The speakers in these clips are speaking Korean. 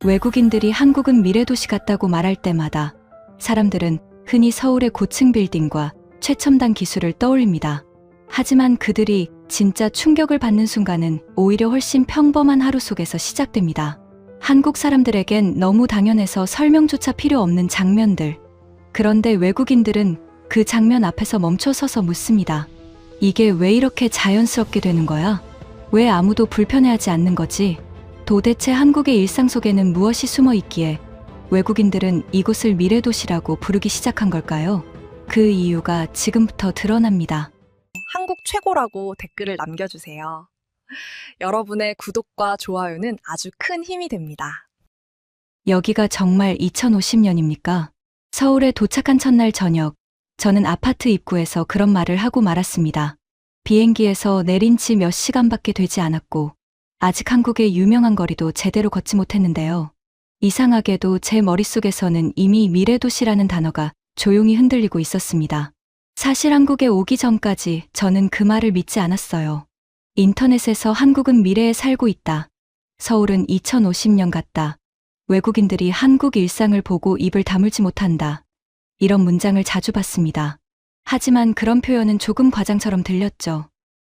외국인들이 한국은 미래도시 같다고 말할 때마다 사람들은 흔히 서울의 고층 빌딩과 최첨단 기술을 떠올립니다. 하지만 그들이 진짜 충격을 받는 순간은 오히려 훨씬 평범한 하루 속에서 시작됩니다. 한국 사람들에겐 너무 당연해서 설명조차 필요 없는 장면들. 그런데 외국인들은 그 장면 앞에서 멈춰서서 묻습니다. 이게 왜 이렇게 자연스럽게 되는 거야? 왜 아무도 불편해하지 않는 거지? 도대체 한국의 일상 속에는 무엇이 숨어 있기에 외국인들은 이곳을 미래도시라고 부르기 시작한 걸까요? 그 이유가 지금부터 드러납니다. 한국 최고라고 댓글을 남겨주세요. 여러분의 구독과 좋아요는 아주 큰 힘이 됩니다. 여기가 정말 2050년입니까? 서울에 도착한 첫날 저녁, 저는 아파트 입구에서 그런 말을 하고 말았습니다. 비행기에서 내린 지 몇 시간밖에 되지 않았고 아직 한국의 유명한 거리도 제대로 걷지 못했는데요. 이상하게도 제 머릿속에서는 이미 미래도시라는 단어가 조용히 흔들리고 있었습니다. 사실 한국에 오기 전까지 저는 그 말을 믿지 않았어요. 인터넷에서 한국은 미래에 살고 있다. 서울은 2050년 같다. 외국인들이 한국 일상을 보고 입을 다물지 못한다. 이런 문장을 자주 봤습니다. 하지만 그런 표현은 조금 과장처럼 들렸죠.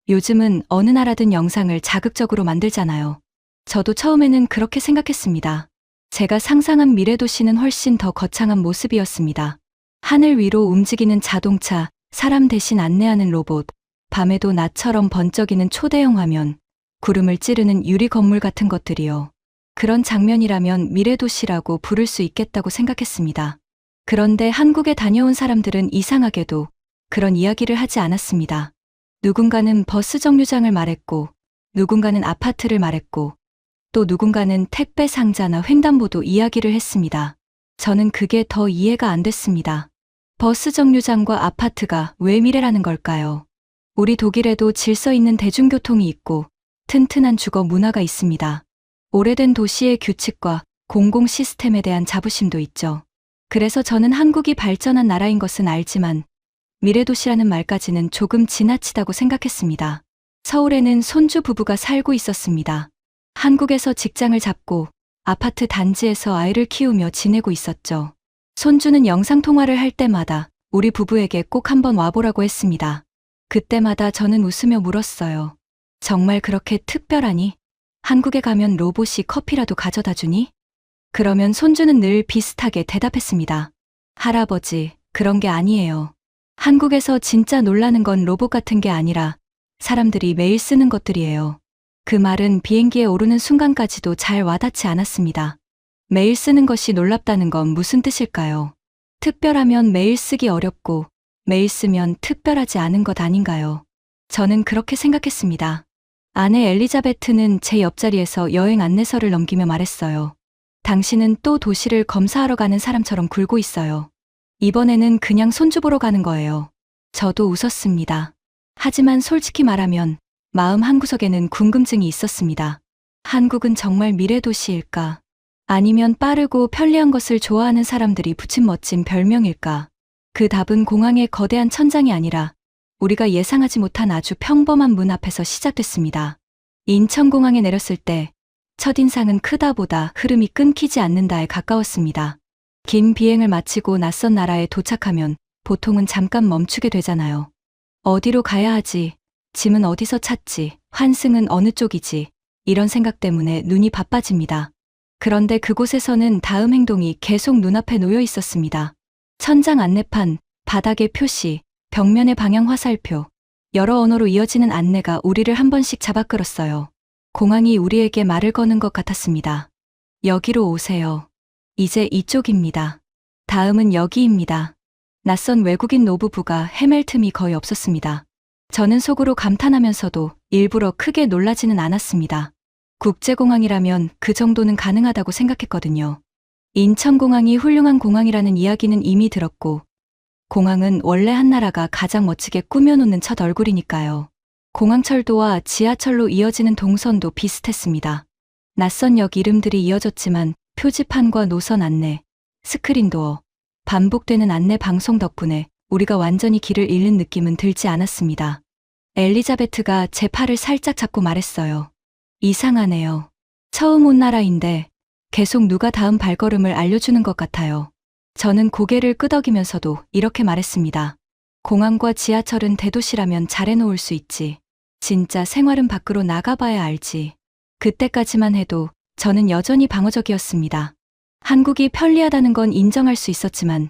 요즘은 어느 나라든 영상을 자극적으로 만들잖아요. 저도 처음에는 그렇게 생각했습니다. 제가 상상한 미래도시는 훨씬 더 거창한 모습이었습니다. 하늘 위로 움직이는 자동차, 사람 대신 안내하는 로봇, 밤에도 나처럼 번쩍이는 초대형 화면, 구름을 찌르는 유리 건물 같은 것들이요. 그런 장면이라면 미래도시라고 부를 수 있겠다고 생각했습니다. 그런데 한국에 다녀온 사람들은 이상하게도 그런 이야기를 하지 않았습니다. 누군가는 버스 정류장을 말했고, 누군가는 아파트를 말했고, 또 누군가는 택배 상자나 횡단보도 이야기를 했습니다. 저는 그게 더 이해가 안 됐습니다. 버스 정류장과 아파트가 왜 미래라는 걸까요? 우리 독일에도 질서 있는 대중교통이 있고 튼튼한 주거 문화가 있습니다. 오래된 도시의 규칙과 공공 시스템에 대한 자부심도 있죠. 그래서 저는 한국이 발전한 나라인 것은 알지만 미래도시라는 말까지는 조금 지나치다고 생각했습니다. 서울에는 손주 부부가 살고 있었습니다. 한국에서 직장을 잡고 아파트 단지에서 아이를 키우며 지내고 있었죠. 손주는 영상통화를 할 때마다 우리 부부에게 꼭 한번 와보라고 했습니다. 그때마다 저는 웃으며 물었어요. 정말 그렇게 특별하니? 한국에 가면 로봇이 커피라도 가져다 주니? 그러면 손주는 늘 비슷하게 대답했습니다. 할아버지, 그런 게 아니에요. 한국에서 진짜 놀라는 건 로봇 같은 게 아니라 사람들이 매일 쓰는 것들이에요. 그 말은 비행기에 오르는 순간까지도 잘 와닿지 않았습니다. 매일 쓰는 것이 놀랍다는 건 무슨 뜻일까요? 특별하면 매일 쓰기 어렵고 매일 쓰면 특별하지 않은 것 아닌가요? 저는 그렇게 생각했습니다. 아내 엘리자베트는 제 옆자리에서 여행 안내서를 넘기며 말했어요. 당신은 또 도시를 검사하러 가는 사람처럼 굴고 있어요. 이번에는 그냥 손주 보러 가는 거예요. 저도 웃었습니다. 하지만 솔직히 말하면 마음 한구석에는 궁금증이 있었습니다. 한국은 정말 미래도시일까? 아니면 빠르고 편리한 것을 좋아하는 사람들이 붙인 멋진 별명일까? 그 답은 공항의 거대한 천장이 아니라 우리가 예상하지 못한 아주 평범한 문 앞에서 시작됐습니다. 인천공항에 내렸을 때 첫인상은 크다보다 흐름이 끊기지 않는다에 가까웠습니다. 긴 비행을 마치고 낯선 나라에 도착하면 보통은 잠깐 멈추게 되잖아요. 어디로 가야 하지? 짐은 어디서 찾지? 환승은 어느 쪽이지? 이런 생각 때문에 눈이 바빠집니다. 그런데 그곳에서는 다음 행동이 계속 눈앞에 놓여 있었습니다. 천장 안내판, 바닥의 표시, 벽면의 방향 화살표, 여러 언어로 이어지는 안내가 우리를 한 번씩 잡아끌었어요. 공항이 우리에게 말을 거는 것 같았습니다. 여기로 오세요. 이제 이쪽입니다. 다음은 여기입니다. 낯선 외국인 노부부가 헤맬 틈이 거의 없었습니다. 저는 속으로 감탄하면서도 일부러 크게 놀라지는 않았습니다. 국제공항이라면 그 정도는 가능하다고 생각했거든요. 인천공항이 훌륭한 공항이라는 이야기는 이미 들었고, 공항은 원래 한 나라가 가장 멋지게 꾸며놓는 첫 얼굴이니까요. 공항철도와 지하철로 이어지는 동선도 비슷했습니다. 낯선 역 이름들이 이어졌지만 표지판과 노선 안내, 스크린도어, 반복되는 안내 방송 덕분에 우리가 완전히 길을 잃는 느낌은 들지 않았습니다. 엘리자베트가 제 팔을 살짝 잡고 말했어요. 이상하네요. 처음 온 나라인데 계속 누가 다음 발걸음을 알려주는 것 같아요. 저는 고개를 끄덕이면서도 이렇게 말했습니다. 공항과 지하철은 대도시라면 잘해놓을 수 있지. 진짜 생활은 밖으로 나가봐야 알지. 그때까지만 해도 저는 여전히 방어적이었습니다. 한국이 편리하다는 건 인정할 수 있었지만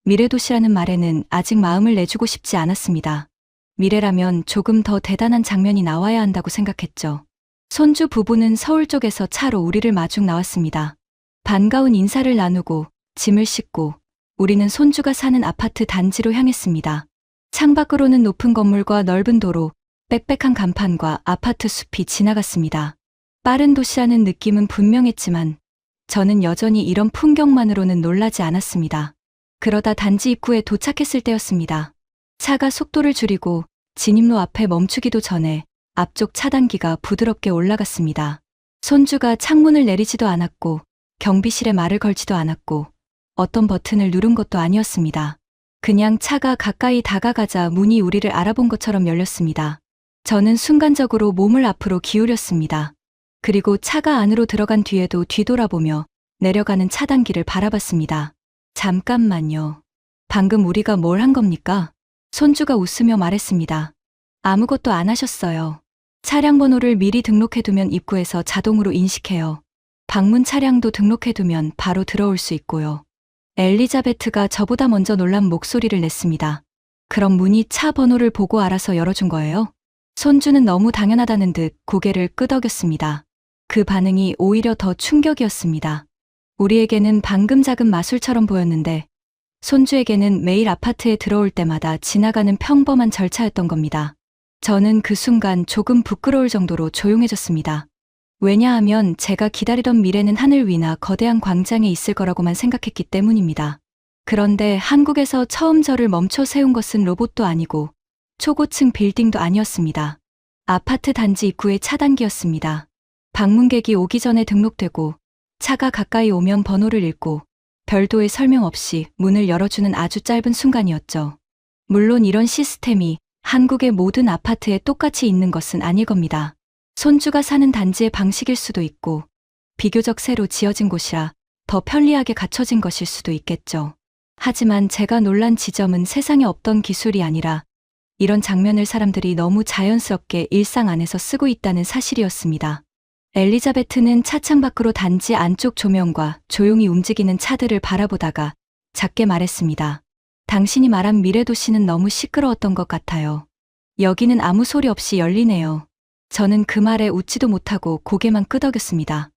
미래도시라는 말에는 아직 마음을 내주고 싶지 않았습니다. 미래라면 조금 더 대단한 장면이 나와야 한다고 생각했죠. 손주 부부는 서울 쪽에서 차로 우리를 마중 나왔습니다. 반가운 인사를 나누고 짐을 싣고 우리는 손주가 사는 아파트 단지로 향했습니다. 창밖으로는 높은 건물과 넓은 도로, 빽빽한 간판과 아파트 숲이 지나갔습니다. 빠른 도시라는 느낌은 분명했지만 저는 여전히 이런 풍경만으로는 놀라지 않았습니다. 그러다 단지 입구에 도착했을 때였습니다. 차가 속도를 줄이고 진입로 앞에 멈추기도 전에 앞쪽 차단기가 부드럽게 올라갔습니다. 손주가 창문을 내리지도 않았고 경비실에 말을 걸지도 않았고 어떤 버튼을 누른 것도 아니었습니다. 그냥 차가 가까이 다가가자 문이 우리를 알아본 것처럼 열렸습니다. 저는 순간적으로 몸을 앞으로 기울였습니다. 그리고 차가 안으로 들어간 뒤에도 뒤돌아보며 내려가는 차단기를 바라봤습니다. 잠깐만요. 방금 우리가 뭘 한 겁니까? 손주가 웃으며 말했습니다. 아무것도 안 하셨어요. 차량 번호를 미리 등록해두면 입구에서 자동으로 인식해요. 방문 차량도 등록해두면 바로 들어올 수 있고요. 엘리자베트가 저보다 먼저 놀란 목소리를 냈습니다. 그럼 문이 차 번호를 보고 알아서 열어준 거예요? 손주는 너무 당연하다는 듯 고개를 끄덕였습니다. 그 반응이 오히려 더 충격이었습니다. 우리에게는 방금 작은 마술처럼 보였는데 손주에게는 매일 아파트에 들어올 때마다 지나가는 평범한 절차였던 겁니다. 저는 그 순간 조금 부끄러울 정도로 조용해졌습니다. 왜냐하면 제가 기다리던 미래는 하늘 위나 거대한 광장에 있을 거라고만 생각했기 때문입니다. 그런데 한국에서 처음 저를 멈춰 세운 것은 로봇도 아니고 초고층 빌딩도 아니었습니다. 아파트 단지 입구의 차단기였습니다. 방문객이 오기 전에 등록되고 차가 가까이 오면 번호를 읽고 별도의 설명 없이 문을 열어주는 아주 짧은 순간이었죠. 물론 이런 시스템이 한국의 모든 아파트에 똑같이 있는 것은 아닐 겁니다. 손주가 사는 단지의 방식일 수도 있고 비교적 새로 지어진 곳이라 더 편리하게 갖춰진 것일 수도 있겠죠. 하지만 제가 놀란 지점은 세상에 없던 기술이 아니라 이런 장면을 사람들이 너무 자연스럽게 일상 안에서 쓰고 있다는 사실이었습니다. 엘리자베트는 차창 밖으로 단지 안쪽 조명과 조용히 움직이는 차들을 바라보다가 작게 말했습니다. 당신이 말한 미래도시는 너무 시끄러웠던 것 같아요. 여기는 아무 소리 없이 열리네요. 저는 그 말에 웃지도 못하고 고개만 끄덕였습니다.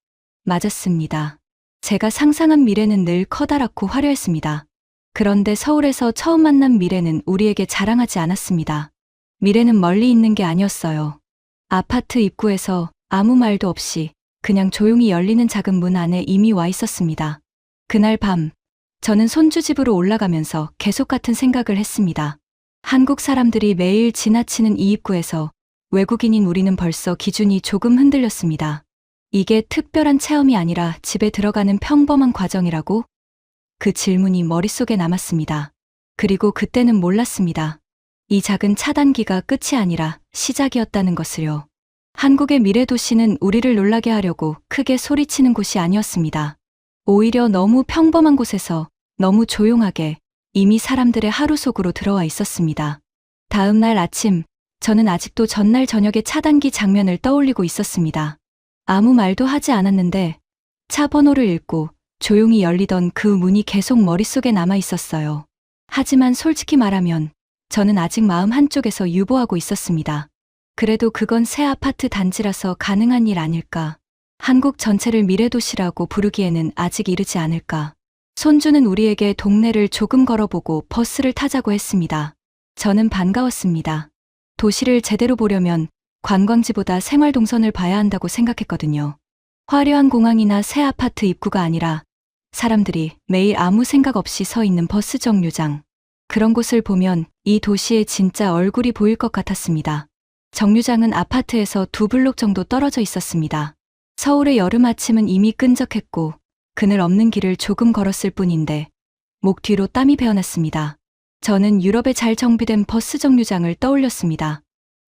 맞았습니다. 제가 상상한 미래는 늘 커다랗고 화려했습니다. 그런데 서울에서 처음 만난 미래는 우리에게 자랑하지 않았습니다. 미래는 멀리 있는 게 아니었어요. 아파트 입구에서 아무 말도 없이 그냥 조용히 열리는 작은 문 안에 이미 와 있었습니다. 그날 밤, 저는 손주 집으로 올라가면서 계속 같은 생각을 했습니다. 한국 사람들이 매일 지나치는 이 입구에서 외국인인 우리는 벌써 기준이 조금 흔들렸습니다. 이게 특별한 체험이 아니라 집에 들어가는 평범한 과정이라고? 그 질문이 머릿속에 남았습니다. 그리고 그때는 몰랐습니다. 이 작은 차단기가 끝이 아니라 시작이었다는 것을요. 한국의 미래도시는 우리를 놀라게 하려고 크게 소리치는 곳이 아니었습니다. 오히려 너무 평범한 곳에서 너무 조용하게 이미 사람들의 하루 속으로 들어와 있었습니다. 다음 날 아침, 저는 아직도 전날 저녁의 차단기 장면을 떠올리고 있었습니다. 아무 말도 하지 않았는데 차 번호를 읽고 조용히 열리던 그 문이 계속 머릿속에 남아 있었어요. 하지만 솔직히 말하면 저는 아직 마음 한쪽에서 유보하고 있었습니다. 그래도 그건 새 아파트 단지라서 가능한 일 아닐까. 한국 전체를 미래도시라고 부르기에는 아직 이르지 않을까. 손주는 우리에게 동네를 조금 걸어보고 버스를 타자고 했습니다. 저는 반가웠습니다. 도시를 제대로 보려면 관광지보다 생활동선을 봐야 한다고 생각했거든요. 화려한 공항이나 새 아파트 입구가 아니라 사람들이 매일 아무 생각 없이 서 있는 버스 정류장. 그런 곳을 보면 이 도시의 진짜 얼굴이 보일 것 같았습니다. 정류장은 아파트에서 2블록 정도 떨어져 있었습니다. 서울의 여름 아침은 이미 끈적했고 그늘 없는 길을 조금 걸었을 뿐인데 목 뒤로 땀이 배어났습니다. 저는 유럽의 잘 정비된 버스 정류장을 떠올렸습니다.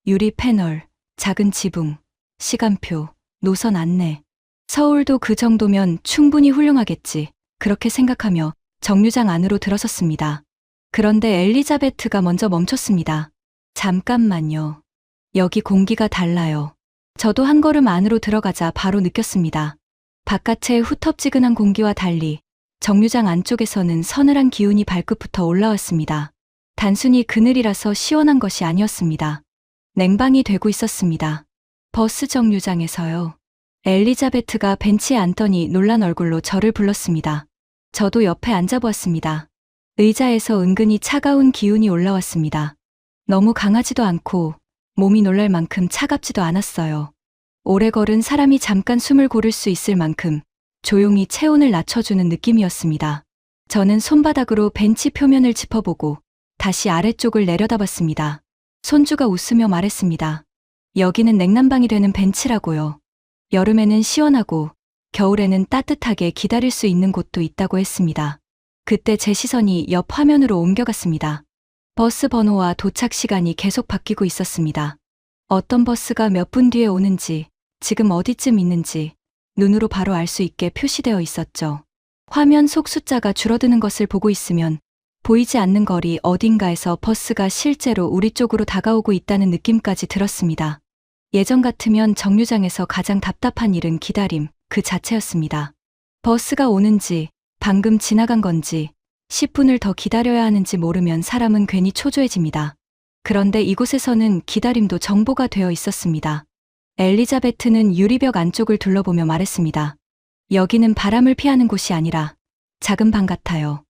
유리 패널, 작은 지붕, 시간표, 노선 안내. 서울도 그 정도면 충분히 훌륭하겠지. 그렇게 생각하며 정류장 안으로 들어섰습니다. 그런데 엘리자베트가 먼저 멈췄습니다. 잠깐만요. 여기 공기가 달라요. 저도 한 걸음 안으로 들어가자 바로 느꼈습니다. 바깥의 후텁지근한 공기와 달리 정류장 안쪽에서는 서늘한 기운이 발끝부터 올라왔습니다. 단순히 그늘이라서 시원한 것이 아니었습니다. 냉방이 되고 있었습니다. 버스 정류장에서요. 엘리자베트가 벤치에 앉더니 놀란 얼굴로 저를 불렀습니다. 저도 옆에 앉아보았습니다. 의자에서 은근히 차가운 기운이 올라왔습니다. 너무 강하지도 않고 몸이 놀랄 만큼 차갑지도 않았어요. 오래 걸은 사람이 잠깐 숨을 고를 수 있을 만큼 조용히 체온을 낮춰주는 느낌이었습니다. 저는 손바닥으로 벤치 표면을 짚어보고 다시 아래쪽을 내려다봤습니다. 손주가 웃으며 말했습니다. 여기는 냉난방이 되는 벤치라고요. 여름에는 시원하고 겨울에는 따뜻하게 기다릴 수 있는 곳도 있다고 했습니다. 그때 제 시선이 옆 화면으로 옮겨갔습니다. 버스 번호와 도착 시간이 계속 바뀌고 있었습니다. 어떤 버스가 몇 분 뒤에 오는지, 지금 어디쯤 있는지 눈으로 바로 알 수 있게 표시되어 있었죠. 화면 속 숫자가 줄어드는 것을 보고 있으면 보이지 않는 거리 어딘가에서 버스가 실제로 우리 쪽으로 다가오고 있다는 느낌까지 들었습니다. 예전 같으면 정류장에서 가장 답답한 일은 기다림 그 자체였습니다. 버스가 오는지, 방금 지나간 건지, 10분을 더 기다려야 하는지 모르면 사람은 괜히 초조해집니다. 그런데 이곳에서는 기다림도 정보가 되어 있었습니다. 엘리자베트는 유리벽 안쪽을 둘러보며 말했습니다. 여기는 바람을 피하는 곳이 아니라 작은 방 같아요.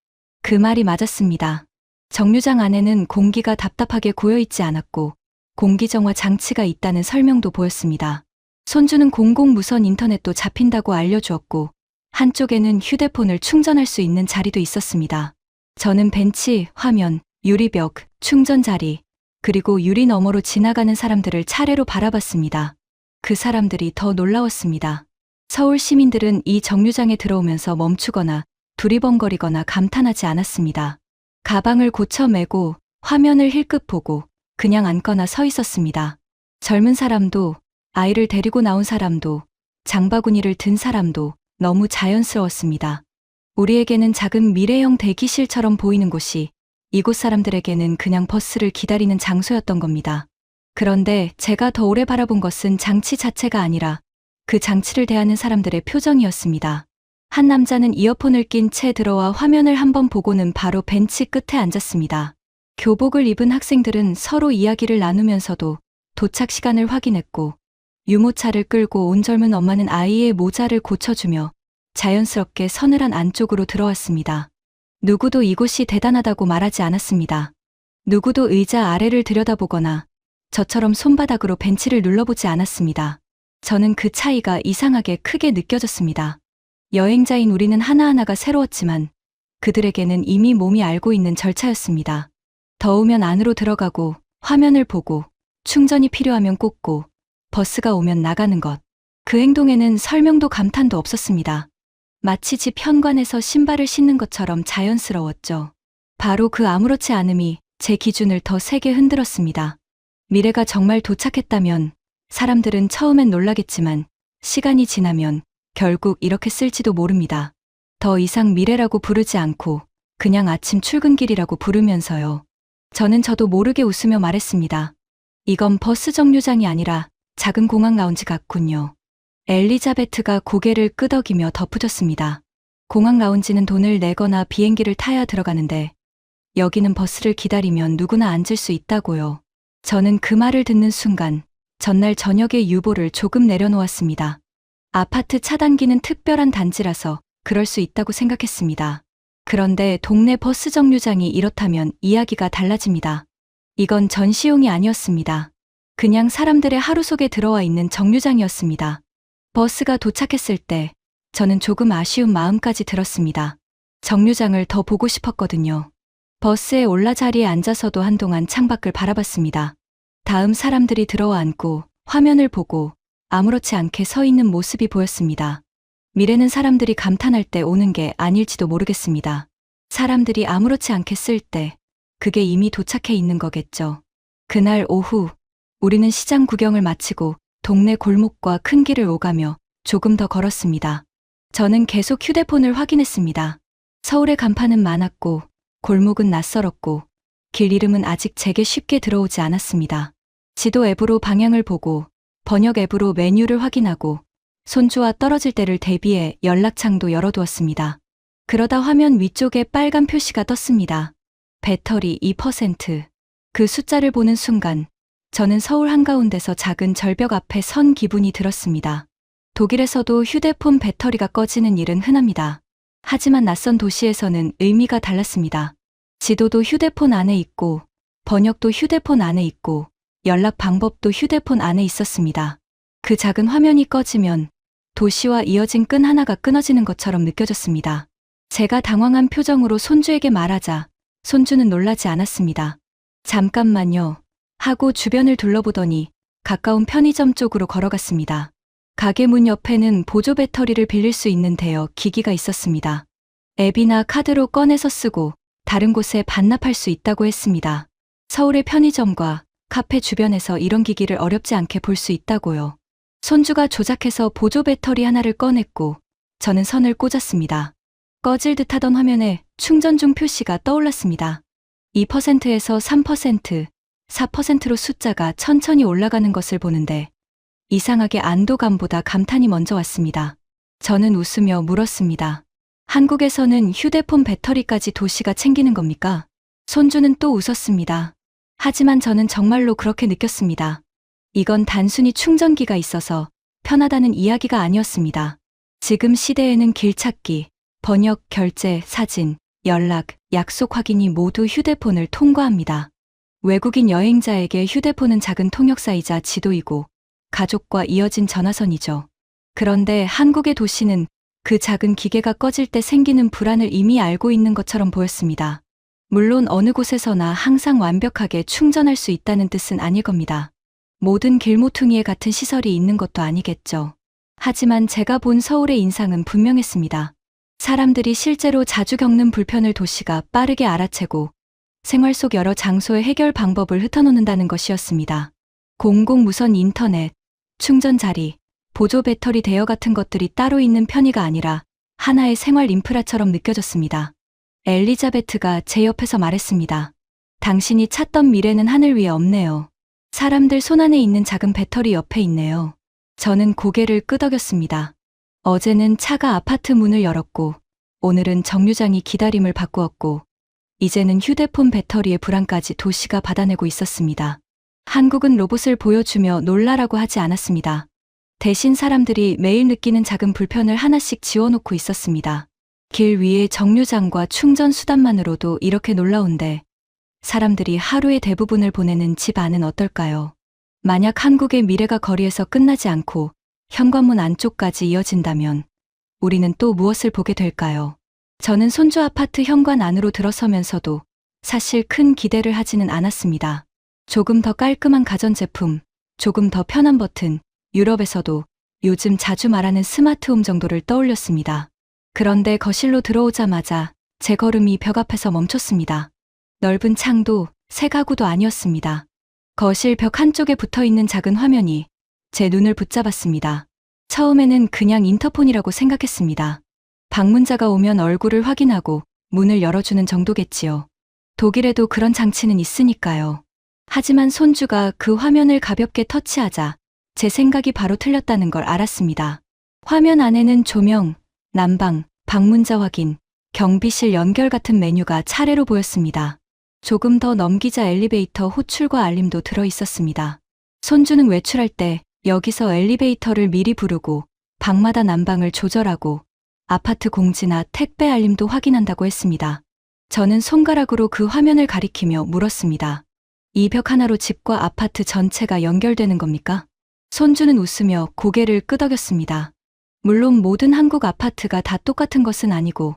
그 말이 맞았습니다. 정류장 안에는 공기가 답답하게 고여있지 않았고 공기정화 장치가 있다는 설명도 보였습니다. 손주는 공공무선 인터넷도 잡힌다고 알려주었고 한쪽에는 휴대폰을 충전할 수 있는 자리도 있었습니다. 저는 벤치, 화면, 유리벽, 충전자리, 그리고 유리 너머로 지나가는 사람들을 차례로 바라봤습니다. 그 사람들이 더 놀라웠습니다. 서울 시민들은 이 정류장에 들어오면서 멈추거나 두리번거리거나 감탄하지 않았습니다. 가방을 고쳐 메고 화면을 힐끗 보고 그냥 앉거나 서 있었습니다. 젊은 사람도, 아이를 데리고 나온 사람도, 장바구니를 든 사람도 너무 자연스러웠습니다. 우리에게는 작은 미래형 대기실처럼 보이는 곳이 이곳 사람들에게는 그냥 버스를 기다리는 장소였던 겁니다. 그런데 제가 더 오래 바라본 것은 장치 자체가 아니라 그 장치를 대하는 사람들의 표정이었습니다. 한 남자는 이어폰을 낀 채 들어와 화면을 한번 보고는 바로 벤치 끝에 앉았습니다. 교복을 입은 학생들은 서로 이야기를 나누면서도 도착 시간을 확인했고 유모차를 끌고 온 젊은 엄마는 아이의 모자를 고쳐주며 자연스럽게 서늘한 안쪽으로 들어왔습니다. 누구도 이곳이 대단하다고 말하지 않았습니다. 누구도 의자 아래를 들여다보거나 저처럼 손바닥으로 벤치를 눌러보지 않았습니다. 저는 그 차이가 이상하게 크게 느껴졌습니다. 여행자인 우리는 하나하나가 새로웠지만 그들에게는 이미 몸이 알고 있는 절차였습니다. 더우면 안으로 들어가고 화면을 보고 충전이 필요하면 꽂고 버스가 오면 나가는 것. 그 행동에는 설명도 감탄도 없었습니다. 마치 집 현관에서 신발을 신는 것처럼 자연스러웠죠. 바로 그 아무렇지 않음이 제 기준을 더 세게 흔들었습니다. 미래가 정말 도착했다면 사람들은 처음엔 놀라겠지만 시간이 지나면 결국 이렇게 쓸지도 모릅니다. 더 이상 미래라고 부르지 않고 그냥 아침 출근길이라고 부르면서요. 저도 모르게 웃으며 말했습니다. 이건 버스 정류장이 아니라 작은 공항 라운지 같군요. 엘리자베트가 고개를 끄덕이며 덧붙였습니다. 공항 라운지는 돈을 내거나 비행기를 타야 들어가는데 여기는 버스를 기다리면 누구나 앉을 수 있다고요. 저는 그 말을 듣는 순간 전날 저녁에 유보를 조금 내려놓았습니다. 아파트 차단기는 특별한 단지라서 그럴 수 있다고 생각했습니다. 그런데 동네 버스 정류장이 이렇다면 이야기가 달라집니다. 이건 전시용이 아니었습니다. 그냥 사람들의 하루 속에 들어와 있는 정류장이었습니다. 버스가 도착했을 때 저는 조금 아쉬운 마음까지 들었습니다. 정류장을 더 보고 싶었거든요. 버스에 올라 자리에 앉아서도 한동안 창밖을 바라봤습니다. 다음 사람들이 들어와 앉고 화면을 보고 아무렇지 않게 서 있는 모습이 보였습니다. 미래는 사람들이 감탄할 때 오는 게 아닐지도 모르겠습니다. 사람들이 아무렇지 않게 쓸 때 그게 이미 도착해 있는 거겠죠. 그날 오후 우리는 시장 구경을 마치고 동네 골목과 큰 길을 오가며 조금 더 걸었습니다. 저는 계속 휴대폰을 확인했습니다. 서울의 간판은 많았고 골목은 낯설었고 길 이름은 아직 제게 쉽게 들어오지 않았습니다. 지도 앱으로 방향을 보고 번역 앱으로 메뉴를 확인하고 손주와 떨어질 때를 대비해 연락창도 열어두었습니다. 그러다 화면 위쪽에 빨간 표시가 떴습니다. 배터리 2%. 그 숫자를 보는 순간 저는 서울 한가운데서 작은 절벽 앞에 선 기분이 들었습니다. 독일에서도 휴대폰 배터리가 꺼지는 일은 흔합니다. 하지만 낯선 도시에서는 의미가 달랐습니다. 지도도 휴대폰 안에 있고 번역도 휴대폰 안에 있고 연락 방법도 휴대폰 안에 있었습니다. 그 작은 화면이 꺼지면 도시와 이어진 끈 하나가 끊어지는 것처럼 느껴졌습니다. 제가 당황한 표정으로 손주에게 말하자 손주는 놀라지 않았습니다. 잠깐만요 하고 주변을 둘러보더니 가까운 편의점 쪽으로 걸어갔습니다. 가게 문 옆에는 보조 배터리를 빌릴 수 있는 대여 기기가 있었습니다. 앱이나 카드로 꺼내서 쓰고 다른 곳에 반납할 수 있다고 했습니다. 서울의 편의점과 카페 주변에서 이런 기기를 어렵지 않게 볼 수 있다고요. 손주가 조작해서 보조 배터리 하나를 꺼냈고 저는 선을 꽂았습니다. 꺼질 듯하던 화면에 충전 중 표시가 떠올랐습니다. 2%에서 3%, 4%로 숫자가 천천히 올라가는 것을 보는데 이상하게 안도감보다 감탄이 먼저 왔습니다. 저는 웃으며 물었습니다. 한국에서는 휴대폰 배터리까지 도시가 챙기는 겁니까? 손주는 또 웃었습니다. 하지만 저는 정말로 그렇게 느꼈습니다. 이건 단순히 충전기가 있어서 편하다는 이야기가 아니었습니다. 지금 시대에는 길 찾기, 번역, 결제, 사진, 연락, 약속 확인이 모두 휴대폰을 통과합니다. 외국인 여행자에게 휴대폰은 작은 통역사이자 지도이고 가족과 이어진 전화선이죠. 그런데 한국의 도시는 그 작은 기계가 꺼질 때 생기는 불안을 이미 알고 있는 것처럼 보였습니다. 물론 어느 곳에서나 항상 완벽하게 충전할 수 있다는 뜻은 아닐 겁니다. 모든 길모퉁이에 같은 시설이 있는 것도 아니겠죠. 하지만 제가 본 서울의 인상은 분명했습니다. 사람들이 실제로 자주 겪는 불편을 도시가 빠르게 알아채고 생활 속 여러 장소의 해결 방법을 흩어놓는다는 것이었습니다. 공공무선 인터넷, 충전 자리, 보조 배터리 대여 같은 것들이 따로 있는 편의가 아니라 하나의 생활 인프라처럼 느껴졌습니다. 엘리자베트가 제 옆에서 말했습니다. 당신이 찾던 미래는 하늘 위에 없네요. 사람들 손안에 있는 작은 배터리 옆에 있네요. 저는 고개를 끄덕였습니다. 어제는 차가 아파트 문을 열었고 오늘은 정류장이 기다림을 바꾸었고 이제는 휴대폰 배터리의 불안까지 도시가 받아내고 있었습니다. 한국은 로봇을 보여주며 놀라라고 하지 않았습니다. 대신 사람들이 매일 느끼는 작은 불편을 하나씩 지워놓고 있었습니다. 길 위의 정류장과 충전 수단만으로도 이렇게 놀라운데 사람들이 하루의 대부분을 보내는 집 안은 어떨까요? 만약 한국의 미래가 거리에서 끝나지 않고 현관문 안쪽까지 이어진다면 우리는 또 무엇을 보게 될까요? 저는 손주 아파트 현관 안으로 들어서면서도 사실 큰 기대를 하지는 않았습니다. 조금 더 깔끔한 가전제품, 조금 더 편한 버튼, 유럽에서도 요즘 자주 말하는 스마트홈 정도를 떠올렸습니다. 그런데 거실로 들어오자마자 제 걸음이 벽 앞에서 멈췄습니다. 넓은 창도 새 가구도 아니었습니다. 거실 벽 한쪽에 붙어있는 작은 화면이 제 눈을 붙잡았습니다. 처음에는 그냥 인터폰이라고 생각했습니다. 방문자가 오면 얼굴을 확인하고 문을 열어주는 정도겠지요. 독일에도 그런 장치는 있으니까요. 하지만 손주가 그 화면을 가볍게 터치하자 제 생각이 바로 틀렸다는 걸 알았습니다. 화면 안에는 조명, 난방, 방문자 확인, 경비실 연결 같은 메뉴가 차례로 보였습니다. 조금 더 넘기자 엘리베이터 호출과 알림도 들어 있었습니다. 손주는 외출할 때 여기서 엘리베이터를 미리 부르고 방마다 난방을 조절하고 아파트 공지나 택배 알림도 확인한다고 했습니다. 저는 손가락으로 그 화면을 가리키며 물었습니다. 이 벽 하나로 집과 아파트 전체가 연결되는 겁니까? 손주는 웃으며 고개를 끄덕였습니다. 물론 모든 한국 아파트가 다 똑같은 것은 아니고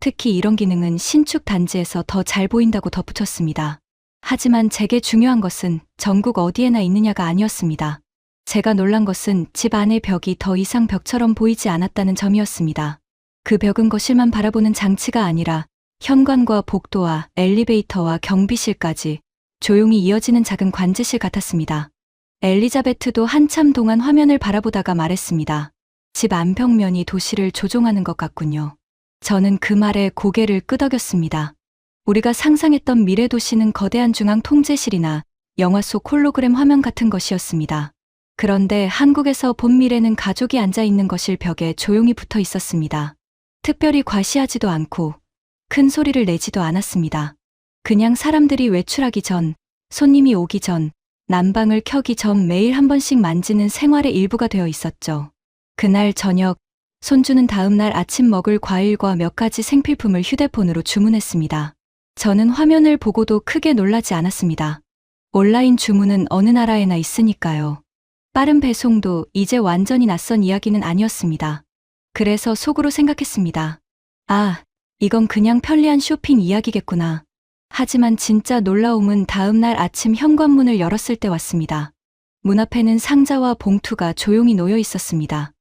특히 이런 기능은 신축 단지에서 더 잘 보인다고 덧붙였습니다. 하지만 제게 중요한 것은 전국 어디에나 있느냐가 아니었습니다. 제가 놀란 것은 집 안의 벽이 더 이상 벽처럼 보이지 않았다는 점이었습니다. 그 벽은 거실만 바라보는 장치가 아니라 현관과 복도와 엘리베이터와 경비실까지 조용히 이어지는 작은 관제실 같았습니다. 엘리자베트도 한참 동안 화면을 바라보다가 말했습니다. 집 안평면이 도시를 조종하는 것 같군요. 저는 그 말에 고개를 끄덕였습니다. 우리가 상상했던 미래 도시는 거대한 중앙 통제실이나 영화 속 홀로그램 화면 같은 것이었습니다. 그런데 한국에서 본 미래는 가족이 앉아 있는 거실 벽에 조용히 붙어 있었습니다. 특별히 과시하지도 않고 큰 소리를 내지도 않았습니다. 그냥 사람들이 외출하기 전, 손님이 오기 전, 난방을 켜기 전 매일 한 번씩 만지는 생활의 일부가 되어 있었죠. 그날 저녁, 손주는 다음날 아침 먹을 과일과 몇 가지 생필품을 휴대폰으로 주문했습니다. 저는 화면을 보고도 크게 놀라지 않았습니다. 온라인 주문은 어느 나라에나 있으니까요. 빠른 배송도 이제 완전히 낯선 이야기는 아니었습니다. 그래서 속으로 생각했습니다. 아, 이건 그냥 편리한 쇼핑 이야기겠구나. 하지만 진짜 놀라움은 다음날 아침 현관문을 열었을 때 왔습니다. 문 앞에는 상자와 봉투가 조용히 놓여 있었습니다.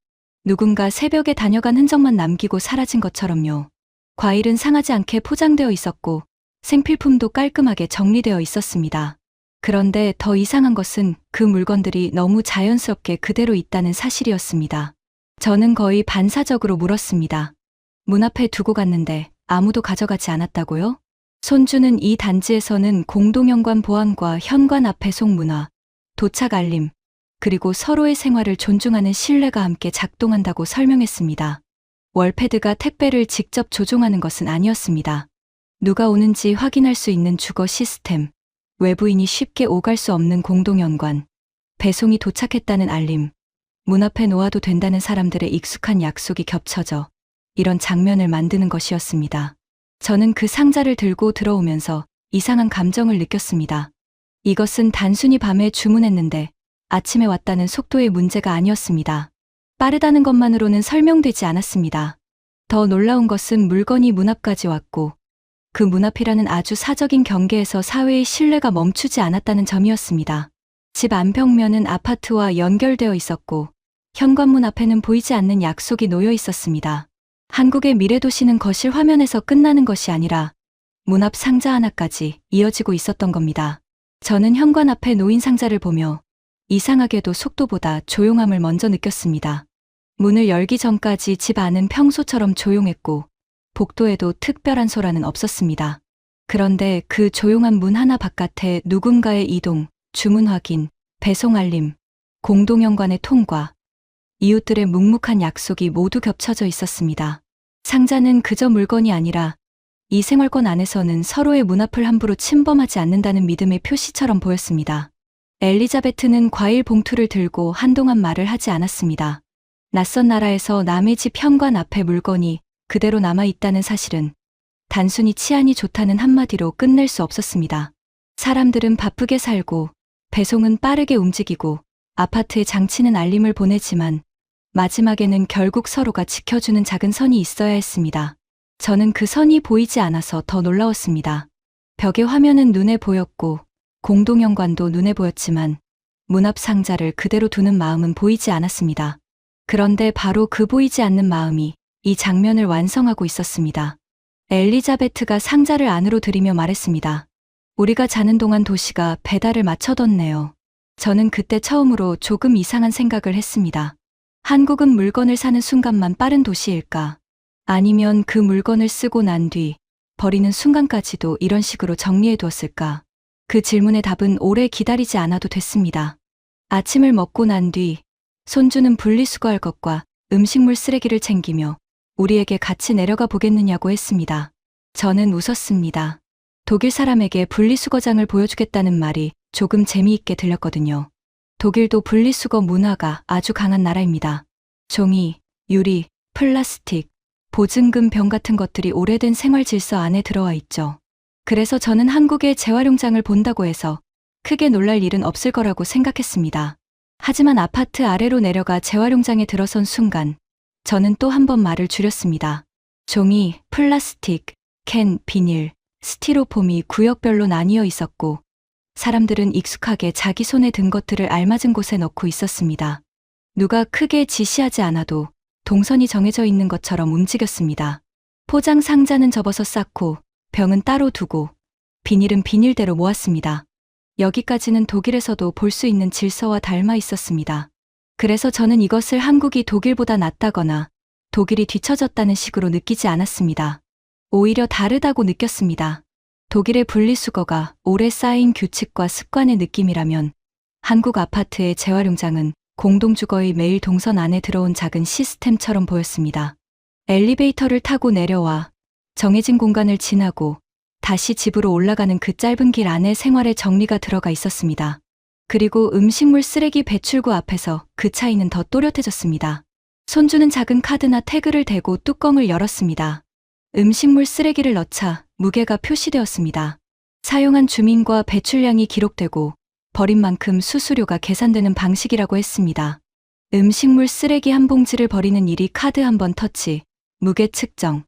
누군가 새벽에 다녀간 흔적만 남기고 사라진 것처럼요. 과일은 상하지 않게 포장되어 있었고 생필품도 깔끔하게 정리되어 있었습니다. 그런데 더 이상한 것은 그 물건들이 너무 자연스럽게 그대로 있다는 사실이었습니다. 저는 거의 반사적으로 물었습니다. 문 앞에 두고 갔는데 아무도 가져가지 않았다고요? 손주는 이 단지에서는 공동현관 보안과 현관 앞 배송 문화, 도착 알림, 그리고 서로의 생활을 존중하는 신뢰가 함께 작동한다고 설명했습니다. 월패드가 택배를 직접 조종하는 것은 아니었습니다. 누가 오는지 확인할 수 있는 주거 시스템, 외부인이 쉽게 오갈 수 없는 공동현관, 배송이 도착했다는 알림, 문 앞에 놓아도 된다는 사람들의 익숙한 약속이 겹쳐져 이런 장면을 만드는 것이었습니다. 저는 그 상자를 들고 들어오면서 이상한 감정을 느꼈습니다. 이것은 단순히 밤에 주문했는데 아침에 왔다는 속도의 문제가 아니었습니다. 빠르다는 것만으로는 설명되지 않았습니다. 더 놀라운 것은 물건이 문 앞까지 왔고 그 문 앞이라는 아주 사적인 경계에서 사회의 신뢰가 멈추지 않았다는 점이었습니다. 집 안평면은 아파트와 연결되어 있었고 현관문 앞에는 보이지 않는 약속이 놓여 있었습니다. 한국의 미래도시는 거실 화면에서 끝나는 것이 아니라 문 앞 상자 하나까지 이어지고 있었던 겁니다. 저는 현관 앞에 놓인 상자를 보며 이상하게도 속도보다 조용함을 먼저 느꼈습니다. 문을 열기 전까지 집 안은 평소처럼 조용했고 복도에도 특별한 소란은 없었습니다. 그런데 그 조용한 문 하나 바깥에 누군가의 이동, 주문 확인, 배송 알림, 공동현관의 통과, 이웃들의 묵묵한 약속이 모두 겹쳐져 있었습니다. 상자는 그저 물건이 아니라 이 생활권 안에서는 서로의 문 앞을 함부로 침범하지 않는다는 믿음의 표시처럼 보였습니다. 엘리자베트는 과일 봉투를 들고 한동안 말을 하지 않았습니다. 낯선 나라에서 남의 집 현관 앞에 물건이 그대로 남아있다는 사실은 단순히 치안이 좋다는 한마디로 끝낼 수 없었습니다. 사람들은 바쁘게 살고 배송은 빠르게 움직이고 아파트의 장치는 알림을 보내지만 마지막에는 결국 서로가 지켜주는 작은 선이 있어야 했습니다. 저는 그 선이 보이지 않아서 더 놀라웠습니다. 벽의 화면은 눈에 보였고 공동현관도 눈에 보였지만 문 앞 상자를 그대로 두는 마음은 보이지 않았습니다. 그런데 바로 그 보이지 않는 마음이 이 장면을 완성하고 있었습니다. 엘리자베트가 상자를 안으로 들이며 말했습니다. 우리가 자는 동안 도시가 배달을 맞춰뒀네요. 저는 그때 처음으로 조금 이상한 생각을 했습니다. 한국은 물건을 사는 순간만 빠른 도시일까? 아니면 그 물건을 쓰고 난 뒤 버리는 순간까지도 이런 식으로 정리해 두었을까? 그 질문의 답은 오래 기다리지 않아도 됐습니다. 아침을 먹고 난 뒤 손주는 분리수거할 것과 음식물 쓰레기를 챙기며 우리에게 같이 내려가 보겠느냐고 했습니다. 저는 웃었습니다. 독일 사람에게 분리수거장을 보여주겠다는 말이 조금 재미있게 들렸거든요. 독일도 분리수거 문화가 아주 강한 나라입니다. 종이, 유리, 플라스틱, 보증금 병 같은 것들이 오래된 생활 질서 안에 들어와 있죠. 그래서 저는 한국의 재활용장을 본다고 해서 크게 놀랄 일은 없을 거라고 생각했습니다. 하지만 아파트 아래로 내려가 재활용장에 들어선 순간 저는 또 한 번 말을 줄였습니다. 종이, 플라스틱, 캔, 비닐, 스티로폼이 구역별로 나뉘어 있었고 사람들은 익숙하게 자기 손에 든 것들을 알맞은 곳에 넣고 있었습니다. 누가 크게 지시하지 않아도 동선이 정해져 있는 것처럼 움직였습니다. 포장 상자는 접어서 쌓고 병은 따로 두고 비닐은 비닐대로 모았습니다. 여기까지는 독일에서도 볼 수 있는 질서와 닮아 있었습니다. 그래서 저는 이것을 한국이 독일보다 낫다거나 독일이 뒤처졌다는 식으로 느끼지 않았습니다. 오히려 다르다고 느꼈습니다. 독일의 분리수거가 오래 쌓인 규칙과 습관의 느낌이라면 한국 아파트의 재활용장은 공동주거의 매일 동선 안에 들어온 작은 시스템처럼 보였습니다. 엘리베이터를 타고 내려와 정해진 공간을 지나고 다시 집으로 올라가는 그 짧은 길 안에 생활의 정리가 들어가 있었습니다. 그리고 음식물 쓰레기 배출구 앞에서 그 차이는 더 또렷해졌습니다. 손주는 작은 카드나 태그를 대고 뚜껑을 열었습니다. 음식물 쓰레기를 넣자 무게가 표시되었습니다. 사용한 주민과 배출량이 기록되고 버린 만큼 수수료가 계산되는 방식이라고 했습니다. 음식물 쓰레기 한 봉지를 버리는 일이 카드 한 번 터치, 무게 측정,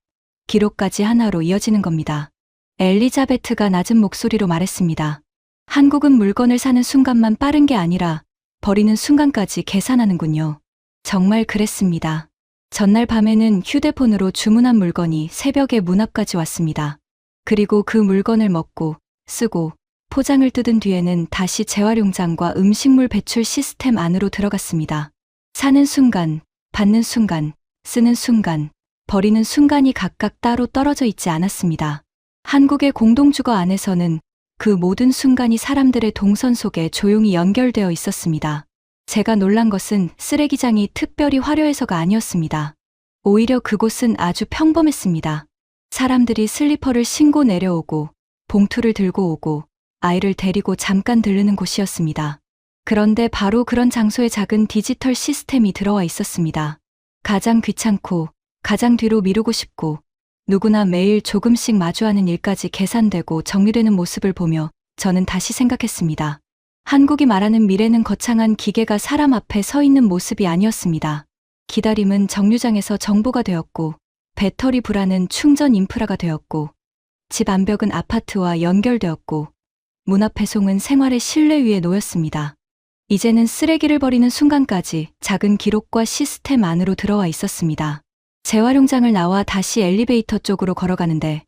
기록까지 하나로 이어지는 겁니다. 엘리자베트가 낮은 목소리로 말했습니다. 한국은 물건을 사는 순간만 빠른 게 아니라 버리는 순간까지 계산하는군요. 정말 그랬습니다. 전날 밤에는 휴대폰으로 주문한 물건이 새벽에 문 앞까지 왔습니다. 그리고 그 물건을 먹고 쓰고 포장을 뜯은 뒤에는 다시 재활용장과 음식물 배출 시스템 안으로 들어갔습니다. 사는 순간, 받는 순간, 쓰는 순간, 버리는 순간이 각각 따로 떨어져 있지 않았습니다. 한국의 공동주거 안에서는 그 모든 순간이 사람들의 동선 속에 조용히 연결되어 있었습니다. 제가 놀란 것은 쓰레기장이 특별히 화려해서가 아니었습니다. 오히려 그곳은 아주 평범했습니다. 사람들이 슬리퍼를 신고 내려오고 봉투를 들고 오고 아이를 데리고 잠깐 들르는 곳이었습니다. 그런데 바로 그런 장소에 작은 디지털 시스템이 들어와 있었습니다. 가장 귀찮고 가장 뒤로 미루고 싶고 누구나 매일 조금씩 마주하는 일까지 계산되고 정리되는 모습을 보며 저는 다시 생각했습니다. 한국이 말하는 미래는 거창한 기계가 사람 앞에 서 있는 모습이 아니었습니다. 기다림은 정류장에서 정보가 되었고 배터리 불안은 충전 인프라가 되었고 집 안벽은 아파트와 연결되었고 문 앞 배송은 생활의 실내 위에 놓였습니다. 이제는 쓰레기를 버리는 순간까지 작은 기록과 시스템 안으로 들어와 있었습니다. 재활용장을 나와 다시 엘리베이터 쪽으로 걸어가는데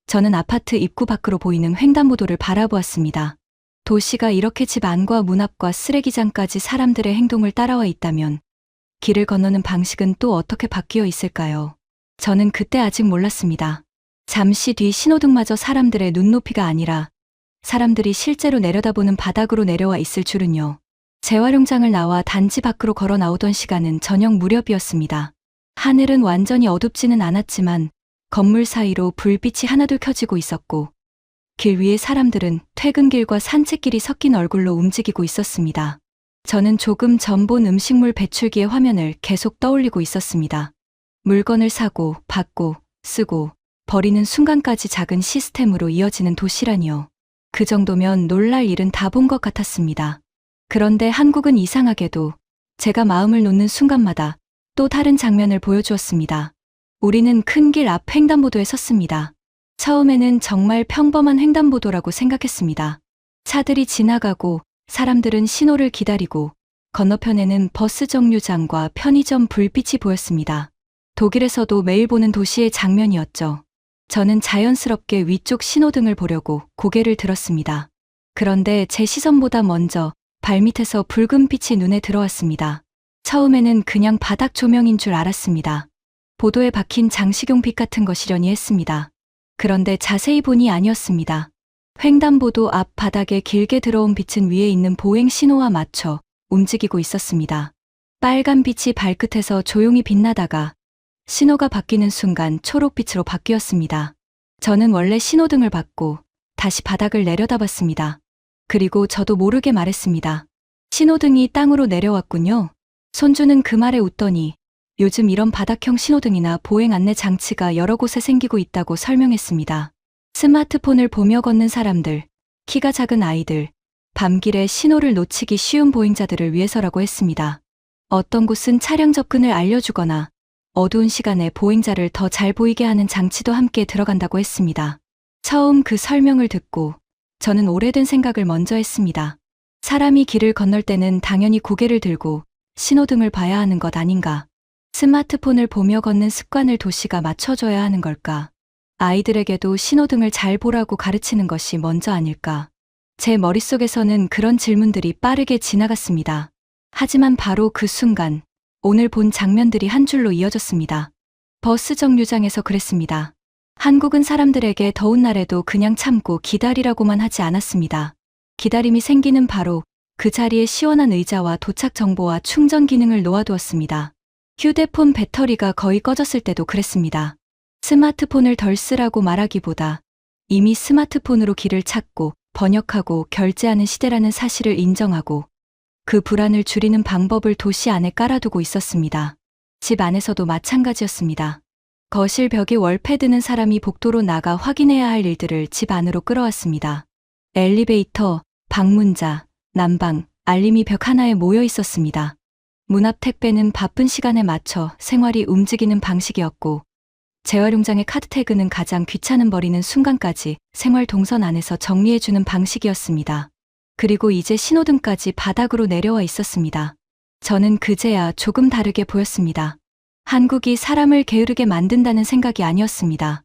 저는 아파트 입구 밖으로 보이는 횡단보도를 바라보았습니다. 도시가 이렇게 집 안과 문 앞과 쓰레기장까지 사람들의 행동을 따라와 있다면 길을 건너는 방식은 또 어떻게 바뀌어 있을까요? 저는 그때 아직 몰랐습니다. 잠시 뒤 신호등마저 사람들의 눈높이가 아니라 사람들이 실제로 내려다보는 바닥으로 내려와 있을 줄은요. 재활용장을 나와 단지 밖으로 걸어 나오던 시간은 저녁 무렵이었습니다. 하늘은 완전히 어둡지는 않았지만 건물 사이로 불빛이 하나둘 켜지고 있었고 길 위의 사람들은 퇴근길과 산책길이 섞인 얼굴로 움직이고 있었습니다. 저는 조금 전 본 음식물 배출기의 화면을 계속 떠올리고 있었습니다. 물건을 사고, 받고, 쓰고, 버리는 순간까지 작은 시스템으로 이어지는 도시라니요. 그 정도면 놀랄 일은 다 본 것 같았습니다. 그런데 한국은 이상하게도 제가 마음을 놓는 순간마다 또 다른 장면을 보여주었습니다. 우리는 큰 길 앞 횡단보도에 섰습니다. 처음에는 정말 평범한 횡단보도라고 생각했습니다. 차들이 지나가고 사람들은 신호를 기다리고 건너편에는 버스 정류장과 편의점 불빛이 보였습니다. 독일에서도 매일 보는 도시의 장면이었죠. 저는 자연스럽게 위쪽 신호등을 보려고 고개를 들었습니다. 그런데 제 시선보다 먼저 발밑에서 붉은 빛이 눈에 들어왔습니다. 처음에는 그냥 바닥 조명인 줄 알았습니다. 보도에 박힌 장식용 빛 같은 것이려니 했습니다. 그런데 자세히 보니 아니었습니다. 횡단보도 앞 바닥에 길게 들어온 빛은 위에 있는 보행 신호와 맞춰 움직이고 있었습니다. 빨간 빛이 발끝에서 조용히 빛나다가 신호가 바뀌는 순간 초록빛으로 바뀌었습니다. 저는 원래 신호등을 받고 다시 바닥을 내려다봤습니다. 그리고 저도 모르게 말했습니다. 신호등이 땅으로 내려왔군요. 손주는 그 말에 웃더니 요즘 이런 바닥형 신호등이나 보행 안내 장치가 여러 곳에 생기고 있다고 설명했습니다. 스마트폰을 보며 걷는 사람들, 키가 작은 아이들, 밤길에 신호를 놓치기 쉬운 보행자들을 위해서라고 했습니다. 어떤 곳은 차량 접근을 알려주거나 어두운 시간에 보행자를 더 잘 보이게 하는 장치도 함께 들어간다고 했습니다. 처음 그 설명을 듣고 저는 오래된 생각을 먼저 했습니다. 사람이 길을 건널 때는 당연히 고개를 들고 신호등을 봐야 하는 것 아닌가? 스마트폰을 보며 걷는 습관을 도시가 맞춰줘야 하는 걸까? 아이들에게도 신호등을 잘 보라고 가르치는 것이 먼저 아닐까? 제 머릿속에서는 그런 질문들이 빠르게 지나갔습니다. 하지만 바로 그 순간 오늘 본 장면들이 한 줄로 이어졌습니다. 버스 정류장에서 그랬습니다. 한국은 사람들에게 더운 날에도 그냥 참고 기다리라고만 하지 않았습니다. 기다림이 생기는 바로 그 자리에 시원한 의자와 도착 정보와 충전 기능을 놓아두었습니다. 휴대폰 배터리가 거의 꺼졌을 때도 그랬습니다. 스마트폰을 덜 쓰라고 말하기보다 이미 스마트폰으로 길을 찾고 번역하고 결제하는 시대라는 사실을 인정하고 그 불안을 줄이는 방법을 도시 안에 깔아두고 있었습니다. 집 안에서도 마찬가지였습니다. 거실 벽에 월패드는 사람이 복도로 나가 확인해야 할 일들을 집 안으로 끌어왔습니다. 엘리베이터, 방문자, 난방, 알림이 벽 하나에 모여 있었습니다. 문 앞 택배는 바쁜 시간에 맞춰 생활이 움직이는 방식이었고 재활용장의 카드 태그는 가장 귀찮은 버리는 순간까지 생활 동선 안에서 정리해주는 방식이었습니다. 그리고 이제 신호등까지 바닥으로 내려와 있었습니다. 저는 그제야 조금 다르게 보였습니다. 한국이 사람을 게으르게 만든다는 생각이 아니었습니다.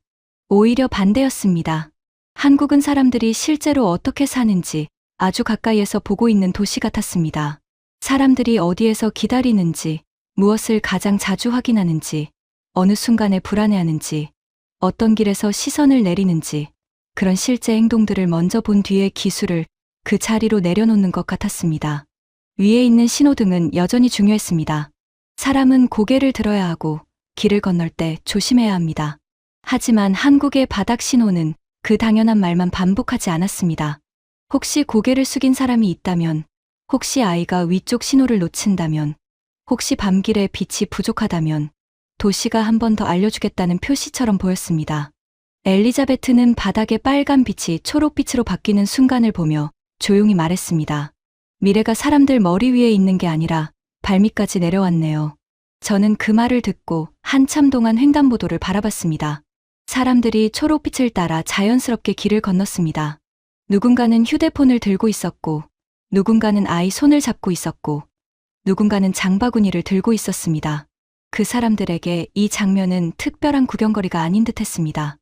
오히려 반대였습니다. 한국은 사람들이 실제로 어떻게 사는지 아주 가까이에서 보고 있는 도시 같았습니다. 사람들이 어디에서 기다리는지, 무엇을 가장 자주 확인하는지, 어느 순간에 불안해하는지, 어떤 길에서 시선을 내리는지, 그런 실제 행동들을 먼저 본 뒤에 기술을 그 자리로 내려놓는 것 같았습니다. 위에 있는 신호등은 여전히 중요했습니다. 사람은 고개를 들어야 하고 길을 건널 때 조심해야 합니다. 하지만 한국의 바닥 신호는 그 당연한 말만 반복하지 않았습니다. 혹시 고개를 숙인 사람이 있다면, 혹시 아이가 위쪽 신호를 놓친다면, 혹시 밤길에 빛이 부족하다면 도시가 한 번 더 알려주겠다는 표시처럼 보였습니다. 엘리자베트는 바닥에 빨간 빛이 초록빛으로 바뀌는 순간을 보며 조용히 말했습니다. 미래가 사람들 머리 위에 있는 게 아니라 발밑까지 내려왔네요. 저는 그 말을 듣고 한참 동안 횡단보도를 바라봤습니다. 사람들이 초록빛을 따라 자연스럽게 길을 건넜습니다. 누군가는 휴대폰을 들고 있었고, 누군가는 아이 손을 잡고 있었고, 누군가는 장바구니를 들고 있었습니다. 그 사람들에게 이 장면은 특별한 구경거리가 아닌 듯했습니다.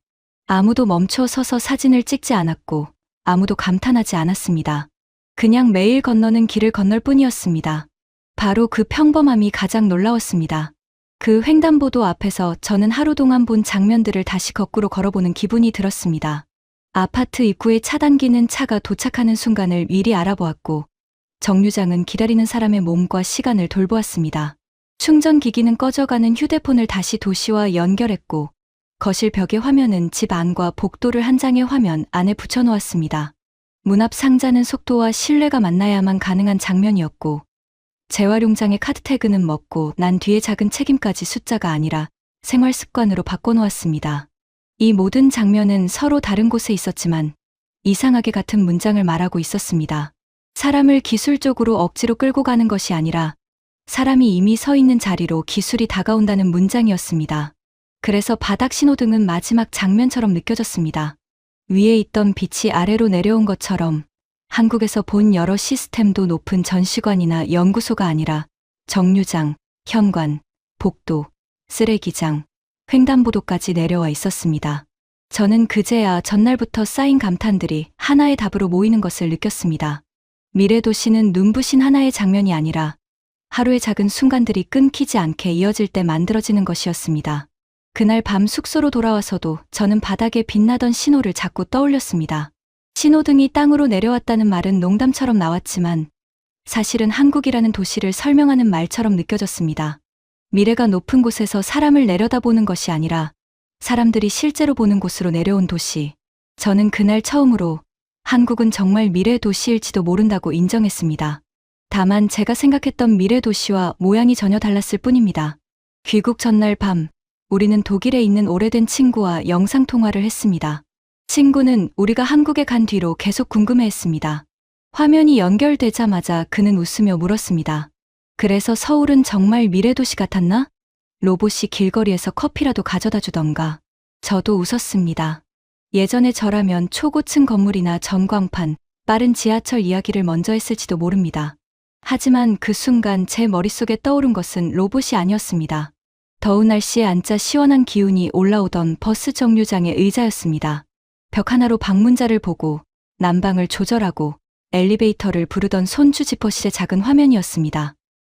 아무도 멈춰 서서 사진을 찍지 않았고, 아무도 감탄하지 않았습니다. 그냥 매일 건너는 길을 건널 뿐이었습니다. 바로 그 평범함이 가장 놀라웠습니다. 그 횡단보도 앞에서 저는 하루 동안 본 장면들을 다시 거꾸로 걸어보는 기분이 들었습니다. 아파트 입구에 차단기는 차가 도착하는 순간을 미리 알아보았고, 정류장은 기다리는 사람의 몸과 시간을 돌보았습니다. 충전기기는 꺼져가는 휴대폰을 다시 도시와 연결했고, 거실 벽의 화면은 집 안과 복도를 한 장의 화면 안에 붙여놓았습니다. 문 앞 상자는 속도와 신뢰가 만나야만 가능한 장면이었고, 재활용장의 카드 태그는 먹고 난 뒤의 작은 책임까지 숫자가 아니라 생활 습관으로 바꿔놓았습니다. 이 모든 장면은 서로 다른 곳에 있었지만 이상하게 같은 문장을 말하고 있었습니다. 사람을 기술적으로 억지로 끌고 가는 것이 아니라 사람이 이미 서 있는 자리로 기술이 다가온다는 문장이었습니다. 그래서 바닥 신호등은 마지막 장면처럼 느껴졌습니다. 위에 있던 빛이 아래로 내려온 것처럼 한국에서 본 여러 시스템도 높은 전시관이나 연구소가 아니라 정류장, 현관, 복도, 쓰레기장, 횡단보도까지 내려와 있었습니다. 저는 그제야 전날부터 쌓인 감탄들이 하나의 답으로 모이는 것을 느꼈습니다. 미래 도시는 눈부신 하나의 장면이 아니라 하루의 작은 순간들이 끊기지 않게 이어질 때 만들어지는 것이었습니다. 그날 밤 숙소로 돌아와서도 저는 바닥에 빛나던 신호를 자꾸 떠올렸습니다. 신호등이 땅으로 내려왔다는 말은 농담처럼 나왔지만 사실은 한국이라는 도시를 설명하는 말처럼 느껴졌습니다. 미래가 높은 곳에서 사람을 내려다보는 것이 아니라 사람들이 실제로 보는 곳으로 내려온 도시. 저는 그날 처음으로 한국은 정말 미래 도시일지도 모른다고 인정했습니다. 다만 제가 생각했던 미래 도시와 모양이 전혀 달랐을 뿐입니다. 귀국 전날 밤, 우리는 독일에 있는 오래된 친구와 영상통화를 했습니다. 친구는 우리가 한국에 간 뒤로 계속 궁금해했습니다. 화면이 연결되자마자 그는 웃으며 물었습니다. 그래서 서울은 정말 미래도시 같았나? 로봇이 길거리에서 커피라도 가져다 주던가. 저도 웃었습니다. 예전에 저라면 초고층 건물이나 전광판, 빠른 지하철 이야기를 먼저 했을지도 모릅니다. 하지만 그 순간 제 머릿속에 떠오른 것은 로봇이 아니었습니다. 더운 날씨에 앉자 시원한 기운이 올라오던 버스 정류장의 의자였습니다. 벽 하나로 방문자를 보고 난방을 조절하고 엘리베이터를 부르던 손주 지퍼실의 작은 화면이었습니다.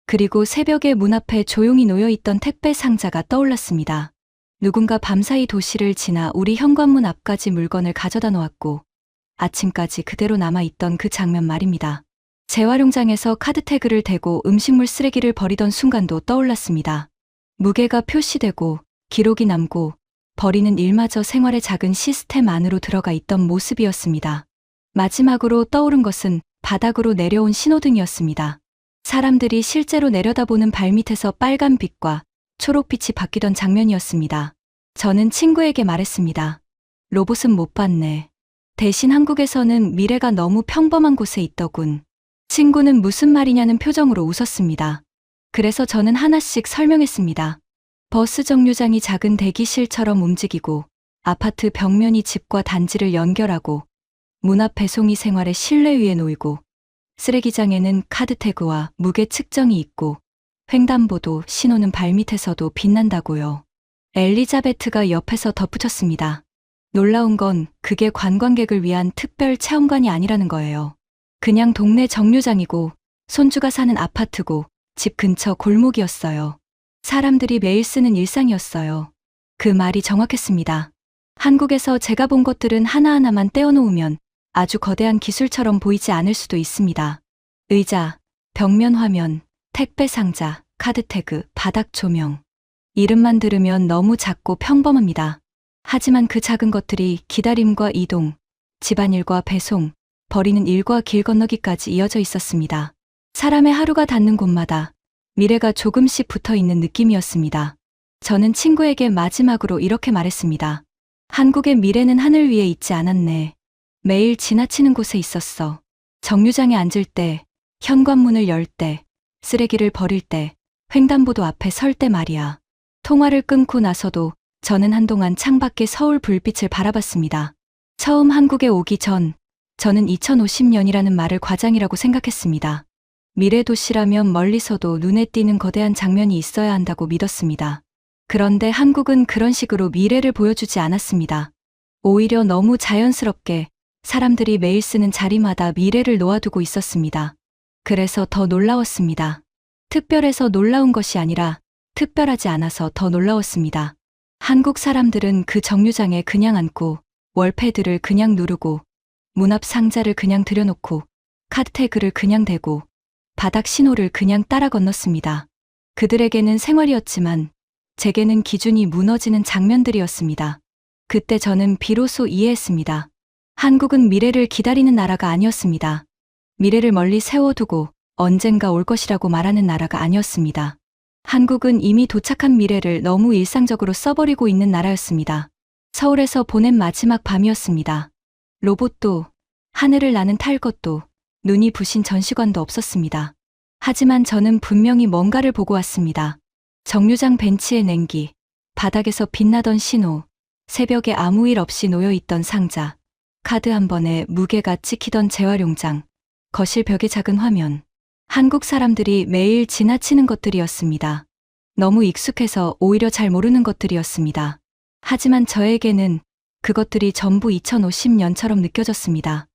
그리고 새벽에 문 앞에 조용히 놓여있던 택배 상자가 떠올랐습니다. 누군가 밤사이 도시를 지나 우리 현관문 앞까지 물건을 가져다 놓았고 아침까지 그대로 남아있던 그 장면 말입니다. 재활용장에서 카드 태그를 대고 음식물 쓰레기를 버리던 순간도 떠올랐습니다. 무게가 표시되고 기록이 남고 버리는 일마저 생활의 작은 시스템 안으로 들어가 있던 모습이었습니다. 마지막으로 떠오른 것은 바닥으로 내려온 신호등이었습니다. 사람들이 실제로 내려다보는 발밑에서 빨간 빛과 초록빛이 바뀌던 장면이었습니다. 저는 친구에게 말했습니다. 로봇은 못 봤네. 대신 한국에서는 미래가 너무 평범한 곳에 있더군. 친구는 무슨 말이냐는 표정으로 웃었습니다. 그래서 저는 하나씩 설명했습니다. 버스 정류장이 작은 대기실처럼 움직이고 아파트 벽면이 집과 단지를 연결하고 문 앞 배송이 생활의 실내 위에 놓이고 쓰레기장에는 카드 태그와 무게 측정이 있고 횡단보도 신호는 발밑에서도 빛난다고요. 엘리자베트가 옆에서 덧붙였습니다. 놀라운 건 그게 관광객을 위한 특별 체험관이 아니라는 거예요. 그냥 동네 정류장이고 손주가 사는 아파트고 집 근처 골목이었어요. 사람들이 매일 쓰는 일상이었어요. 그 말이 정확했습니다. 한국에서 제가 본 것들은 하나하나만 떼어놓으면 아주 거대한 기술처럼 보이지 않을 수도 있습니다. 의자, 벽면 화면, 택배 상자, 카드 태그, 바닥 조명. 이름만 들으면 너무 작고 평범합니다. 하지만 그 작은 것들이 기다림과 이동, 집안일과 배송, 버리는 일과 길 건너기까지 이어져 있었습니다. 사람의 하루가 닿는 곳마다 미래가 조금씩 붙어 있는 느낌이었습니다. 저는 친구에게 마지막으로 이렇게 말했습니다. 한국의 미래는 하늘 위에 있지 않았네. 매일 지나치는 곳에 있었어. 정류장에 앉을 때, 현관문을 열 때, 쓰레기를 버릴 때, 횡단보도 앞에 설 때 말이야. 통화를 끊고 나서도 저는 한동안 창밖에 서울 불빛을 바라봤습니다. 처음 한국에 오기 전, 저는 2050년이라는 말을 과장이라고 생각했습니다. 미래 도시라면 멀리서도 눈에 띄는 거대한 장면이 있어야 한다고 믿었습니다. 그런데 한국은 그런 식으로 미래를 보여주지 않았습니다. 오히려 너무 자연스럽게 사람들이 매일 쓰는 자리마다 미래를 놓아두고 있었습니다. 그래서 더 놀라웠습니다. 특별해서 놀라운 것이 아니라 특별하지 않아서 더 놀라웠습니다. 한국 사람들은 그 정류장에 그냥 앉고 월패드를 그냥 누르고 문 앞 상자를 그냥 들여놓고 카드 태그를 그냥 대고 바닥 신호를 그냥 따라 건넜습니다. 그들에게는 생활이었지만 제게는 기준이 무너지는 장면들이었습니다. 그때 저는 비로소 이해했습니다. 한국은 미래를 기다리는 나라가 아니었습니다. 미래를 멀리 세워두고 언젠가 올 것이라고 말하는 나라가 아니었습니다. 한국은 이미 도착한 미래를 너무 일상적으로 써버리고 있는 나라였습니다. 서울에서 보낸 마지막 밤이었습니다. 로봇도, 하늘을 나는 탈 것도, 눈이 부신 전시관도 없었습니다. 하지만 저는 분명히 뭔가를 보고 왔습니다. 정류장 벤치의 냉기, 바닥에서 빛나던 신호, 새벽에 아무 일 없이 놓여있던 상자, 카드 한 번에 무게가 찍히던 재활용장, 거실 벽의 작은 화면. 한국 사람들이 매일 지나치는 것들이었습니다. 너무 익숙해서 오히려 잘 모르는 것들이었습니다. 하지만 저에게는 그것들이 전부 2050년처럼 느껴졌습니다.